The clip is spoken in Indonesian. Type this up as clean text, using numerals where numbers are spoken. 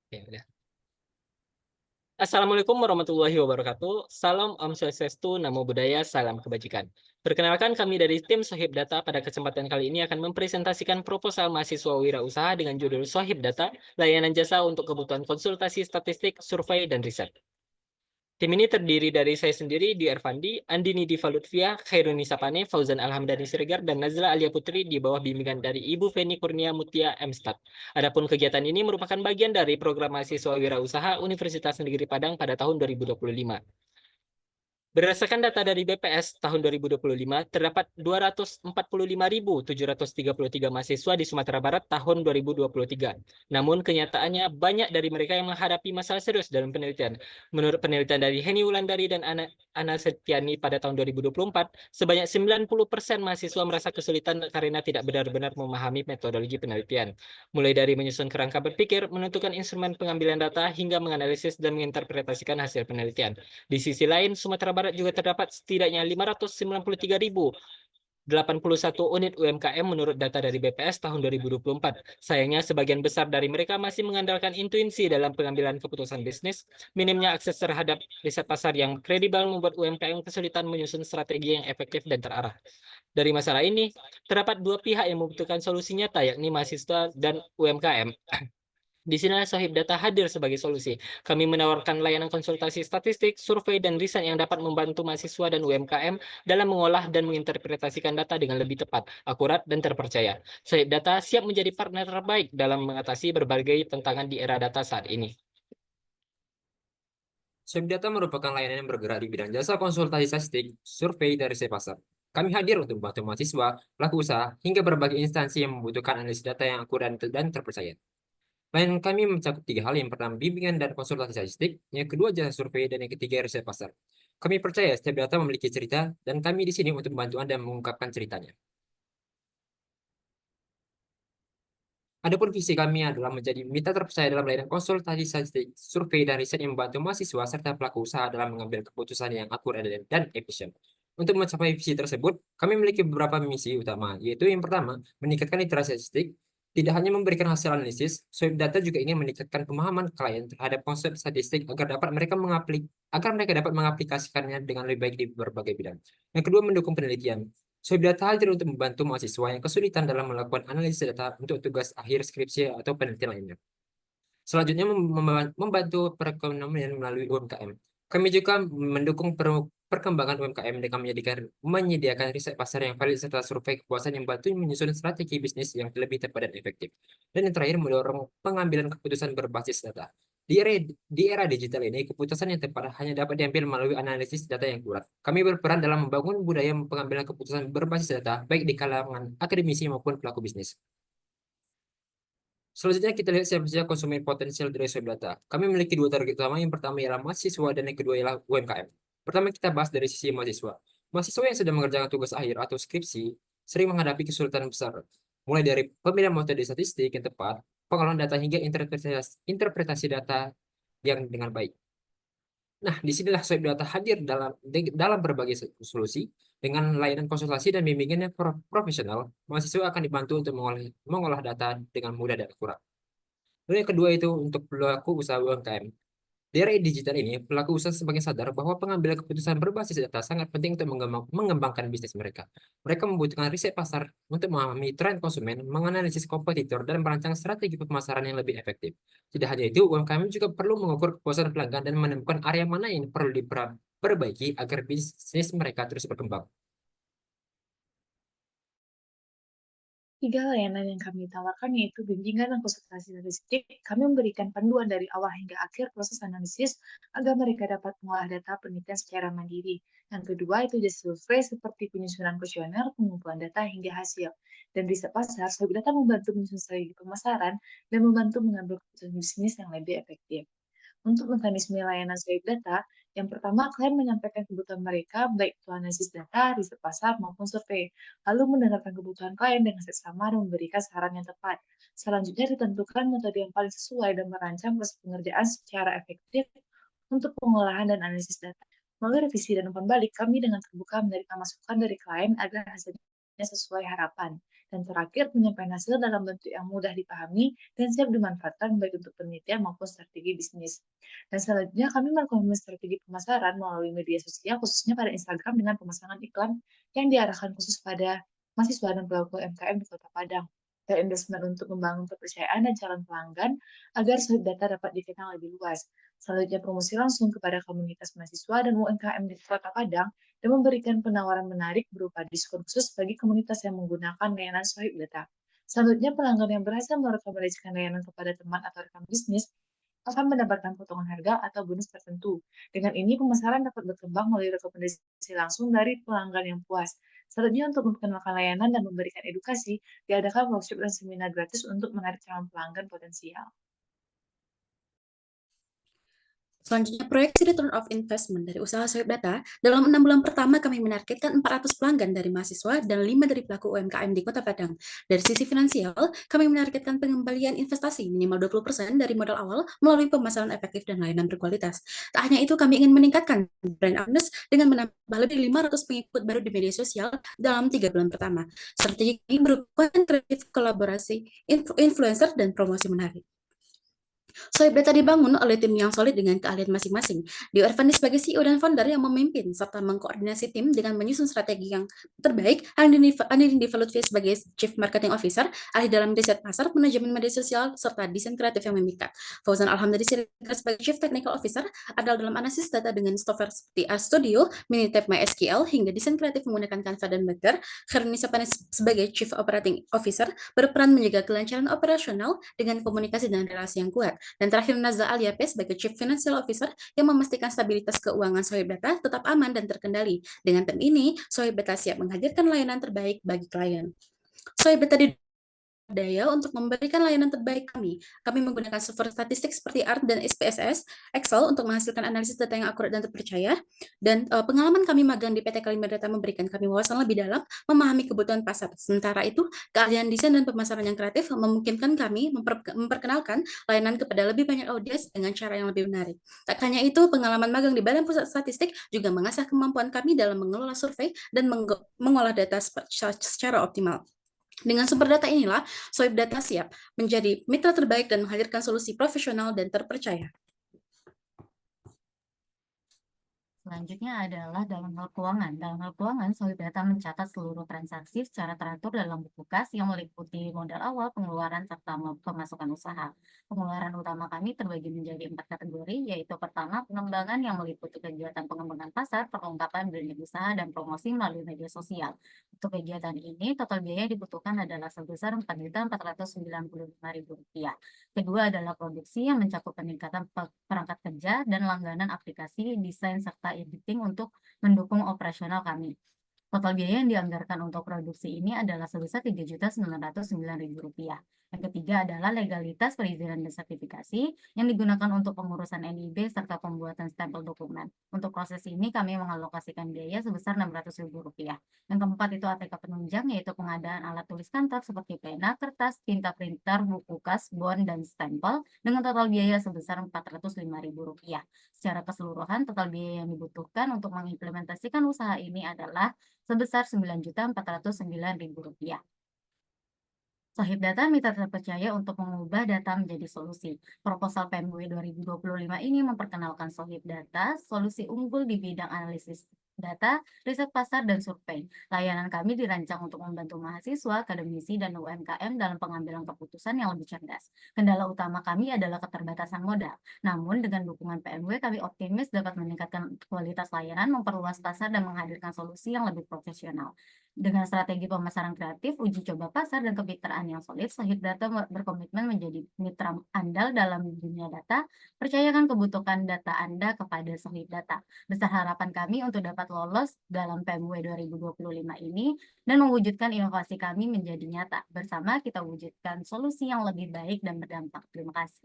Ya udah. Assalamualaikum warahmatullahi wabarakatuh. Salam Om Swastiastu, Namo Buddhaya, salam kebajikan. Perkenalkan kami dari tim Sohib Data pada kesempatan kali ini akan mempresentasikan proposal mahasiswa wirausaha dengan judul Sohib Data, layanan jasa untuk kebutuhan konsultasi statistik, survei, dan riset. Tim ini terdiri dari saya sendiri, Dwi Ervandi, Andini Diva Lutfia, Khairuni Sapane, Fauzan Alhamdani Siregar, dan Nazla Alia Putri di bawah bimbingan dari Ibu Feni Kurnia Mutia MStat. Adapun kegiatan ini merupakan bagian dari program mahasiswa wirausaha Universitas Negeri Padang pada tahun 2025. Berdasarkan data dari BPS tahun 2025, terdapat 245.733 mahasiswa di Sumatera Barat tahun 2023. Namun kenyataannya banyak dari mereka yang menghadapi masalah serius dalam penelitian. Menurut penelitian dari Heni Wulandari dan Ana Setiani pada tahun 2024, sebanyak 90% mahasiswa merasa kesulitan karena tidak benar-benar memahami metodologi penelitian. Mulai dari menyusun kerangka berpikir, menentukan instrumen pengambilan data, hingga menganalisis dan menginterpretasikan hasil penelitian. Di sisi lain, Sumatera Barat juga terdapat setidaknya 593.081 unit UMKM menurut data dari BPS tahun 2024. Sayangnya, sebagian besar dari mereka masih mengandalkan intuisi dalam pengambilan keputusan bisnis. Minimnya akses terhadap riset pasar yang kredibel membuat UMKM kesulitan menyusun strategi yang efektif dan terarah. Dari masalah ini, terdapat dua pihak yang membutuhkan solusi nyata, yakni mahasiswa dan UMKM. Di sini Sohib Data hadir sebagai solusi. Kami menawarkan layanan konsultasi statistik, survei, dan riset yang dapat membantu mahasiswa dan UMKM dalam mengolah dan menginterpretasikan data dengan lebih tepat, akurat, dan terpercaya. Sohib Data siap menjadi partner terbaik dalam mengatasi berbagai tantangan di era data saat ini. Data merupakan layanan yang bergerak di bidang jasa konsultasi statistik, survei, dan riset pasar. Kami hadir untuk membantu mahasiswa, pelaku usaha, hingga berbagai instansi yang membutuhkan analisis data yang akurat dan terpercaya. Layanan kami mencakup tiga hal: yang pertama bimbingan dan konsultasi statistik, yang kedua jasa survei, dan yang ketiga riset pasar. Kami percaya setiap data memiliki cerita, dan kami di sini untuk membantu Anda mengungkapkan ceritanya. Adapun visi kami adalah menjadi mitra terpercaya dalam layanan konsultasi statistik, survei, dan riset yang membantu mahasiswa serta pelaku usaha dalam mengambil keputusan yang akurat dan efisien. Untuk mencapai visi tersebut, kami memiliki beberapa misi utama, yaitu yang pertama, meningkatkan literasi statistik. Tidak hanya memberikan hasil analisis, Swipe Data juga ingin meningkatkan pemahaman klien terhadap konsep statistik agar mereka dapat mengaplikasikannya dengan lebih baik di berbagai bidang. Yang kedua, mendukung penelitian. Swipe Data hadir untuk membantu mahasiswa yang kesulitan dalam melakukan analisis data untuk tugas akhir skripsi atau penelitian lainnya. Selanjutnya, membantu perekonomian melalui UMKM. Kami juga mendukung perkembangan UMKM dengan menyediakan riset pasar yang valid serta survei kepuasan yang membantu menyusun strategi bisnis yang lebih tepat dan efektif. Dan yang terakhir, mendorong pengambilan keputusan berbasis data. Di era digital ini, keputusan yang tepat hanya dapat diambil melalui analisis data yang akurat. Kami berperan dalam membangun budaya pengambilan keputusan berbasis data, baik di kalangan akademisi maupun pelaku bisnis. Selanjutnya kita lihat siapa saja konsumen potensial dari Swipe Data. Kami memiliki dua target utama. Yang pertama ialah mahasiswa dan yang kedua ialah UMKM. Pertama kita bahas dari sisi mahasiswa. Mahasiswa yang sedang mengerjakan tugas akhir atau skripsi sering menghadapi kesulitan besar. Mulai dari pemilihan metode statistik yang tepat, pengolahan data hingga interpretasi data yang dengan baik. Nah, disinilah Swipe Data hadir dalam berbagai solusi. Dengan layanan konsultasi dan bimbingan yang profesional, mahasiswa akan dibantu untuk mengolah data dengan mudah dan akurat. Lalu yang kedua itu untuk pelaku usaha UMKM. Di era digital ini, pelaku usaha semakin sadar bahwa pengambilan keputusan berbasis data sangat penting untuk mengembangkan bisnis mereka. Mereka membutuhkan riset pasar untuk memahami tren konsumen, menganalisis kompetitor, dan merancang strategi pemasaran yang lebih efektif. Tidak hanya itu, UMKM juga perlu mengukur kepuasan pelanggan dan menemukan area mana yang perlu diperbaiki agar bisnis mereka terus berkembang. Tiga layanan yang kami tawarkan yaitu bimbingan dan konsultasi statistik. Kami memberikan panduan dari awal hingga akhir proses analisis agar mereka dapat mengolah data penelitian secara mandiri. Yang kedua itu jasa survei seperti penyusunan kuesioner, pengumpulan data hingga hasil. Dan riset pasar, Sohib Data membantu menyusun strategi pemasaran dan membantu mengambil keputusan bisnis yang lebih efektif. Untuk mekanisme layanan Swipe Data, yang pertama klien menyampaikan kebutuhan mereka, baik itu analisis data, riset pasar, maupun survei, lalu mendengarkan kebutuhan klien dengan seksama dan memberikan saran yang tepat. Selanjutnya ditentukan metode yang paling sesuai dan merancang proses pengerjaan secara efektif untuk pengolahan dan analisis data. Melalui revisi dan umpan balik, kami dengan terbuka menerima masukan dari klien agar hasilnya sesuai harapan. Dan terakhir, penyampaian hasil dalam bentuk yang mudah dipahami dan siap dimanfaatkan baik untuk penelitian maupun strategi bisnis. Dan selanjutnya, kami melakukan strategi pemasaran melalui media sosial, khususnya pada Instagram dengan pemasangan iklan yang diarahkan khusus pada mahasiswa dan pelaku UMKM di Kota Padang. Dan investment untuk membangun kepercayaan dan calon pelanggan agar Sohib Data dapat dikenal lebih luas. Selanjutnya, promosi langsung kepada komunitas mahasiswa dan UMKM di Kota Padang dan memberikan penawaran menarik berupa diskon khusus bagi komunitas yang menggunakan layanan Sohib Data. Selanjutnya, pelanggan yang berhasil merekomendasikan layanan kepada teman atau rekan bisnis akan mendapatkan potongan harga atau bonus tertentu. Dengan ini, pemasaran dapat berkembang melalui rekomendasi langsung dari pelanggan yang puas. Selanjutnya, untuk memperkenalkan layanan dan memberikan edukasi, diadakan workshop dan seminar gratis untuk menarik calon pelanggan potensial. Selanjutnya, proyeksi return of investment dari usaha Sohib Data. Dalam 6 bulan pertama, kami menargetkan 400 pelanggan dari mahasiswa dan 5 dari pelaku UMKM di Kota Padang. Dari sisi finansial, kami menargetkan pengembalian investasi minimal 20% dari modal awal melalui pemasaran efektif dan layanan berkualitas. Tak hanya itu, kami ingin meningkatkan brand awareness dengan menambah lebih 500 pengikut baru di media sosial dalam 3 bulan pertama. Strategi ini berupa kreatif kolaborasi, influencer, dan promosi menarik. Sohib Data dibangun oleh tim yang solid dengan keahlian masing-masing. Dio Ervandi sebagai CEO dan founder yang memimpin serta mengkoordinasi tim dengan menyusun strategi yang terbaik. Andini Lutfi sebagai Chief Marketing Officer, ahli dalam riset pasar, manajemen media sosial, serta desain kreatif yang memikat. Fauzan Alhamdulillah sebagai Chief Technical Officer, adalah dalam analisis data dengan software seperti RStudio, Minitab MySQL, hingga desain kreatif menggunakan Canva dan Blender. Khairunisa Panis sebagai Chief Operating Officer, berperan menjaga kelancaran operasional dengan komunikasi dan relasi yang kuat. Dan terakhir, Nazza Aliape sebagai Chief Financial Officer yang memastikan stabilitas keuangan Sohib Data tetap aman dan terkendali. Dengan tim ini, Sohib Data siap menghadirkan layanan terbaik bagi klien. Sohib Data daya untuk memberikan layanan terbaik kami. Kami menggunakan software statistik seperti ART dan SPSS, Excel untuk menghasilkan analisis data yang akurat dan terpercaya. Dan pengalaman kami magang di PT Kalimba Data memberikan kami wawasan lebih dalam memahami kebutuhan pasar. Sementara itu, keahlian desain dan pemasaran yang kreatif memungkinkan kami memperkenalkan layanan kepada lebih banyak audiens dengan cara yang lebih menarik. Tak hanya itu, pengalaman magang di Badan Pusat Statistik juga mengasah kemampuan kami dalam mengelola survei dan mengolah data secara optimal. Dengan sumber data inilah, Sohib Data siap menjadi mitra terbaik dan menghadirkan solusi profesional dan terpercaya. Selanjutnya adalah dalam hal keuangan. Dalam hal keuangan, Sohib Data mencatat seluruh transaksi secara teratur dalam buku kas yang meliputi modal awal, pengeluaran, serta pemasukan usaha. Pengeluaran utama kami terbagi menjadi 4 kategori, yaitu pertama, pengembangan yang meliputi kegiatan pengembangan pasar, perlengkapan branding usaha, dan promosi melalui media sosial. Untuk kegiatan ini, total biaya yang dibutuhkan adalah sebesar Rp4.495.000. Kedua adalah produksi yang mencakup peningkatan perangkat kerja dan langganan aplikasi, desain, serta editing untuk mendukung operasional kami. Total biaya yang dianggarkan untuk produksi ini adalah sebesar Rp3.909.000. Yang ketiga adalah legalitas perizinan dan sertifikasi yang digunakan untuk pengurusan NIB serta pembuatan stempel dokumen. Untuk proses ini kami mengalokasikan biaya sebesar Rp600.000. Yang keempat itu ATK penunjang, yaitu pengadaan alat tulis kantor seperti pena, kertas, tinta printer, buku kas, bon, dan stempel dengan total biaya sebesar Rp405.000. Secara keseluruhan, total biaya yang dibutuhkan untuk mengimplementasikan usaha ini adalah sebesar Rp9.409.000. Sohib Data mitra terpercaya untuk mengubah data menjadi solusi. Proposal PMW 2025 ini memperkenalkan Sohib Data, solusi unggul di bidang analisis data, riset pasar, dan survei. Layanan kami dirancang untuk membantu mahasiswa, akademisi, dan UMKM dalam pengambilan keputusan yang lebih cerdas. Kendala utama kami adalah keterbatasan modal. Namun, dengan dukungan PMW, kami optimis dapat meningkatkan kualitas layanan, memperluas pasar, dan menghadirkan solusi yang lebih profesional. Dengan strategi pemasaran kreatif, uji coba pasar, dan kemitraan yang solid, Sohib Data berkomitmen menjadi mitra andal dalam dunia data. Percayakan kebutuhan data Anda kepada Sohib Data. Besar harapan kami untuk dapat lolos dalam PMW 2025 ini dan mewujudkan inovasi kami menjadi nyata. Bersama kita wujudkan solusi yang lebih baik dan berdampak. Terima kasih.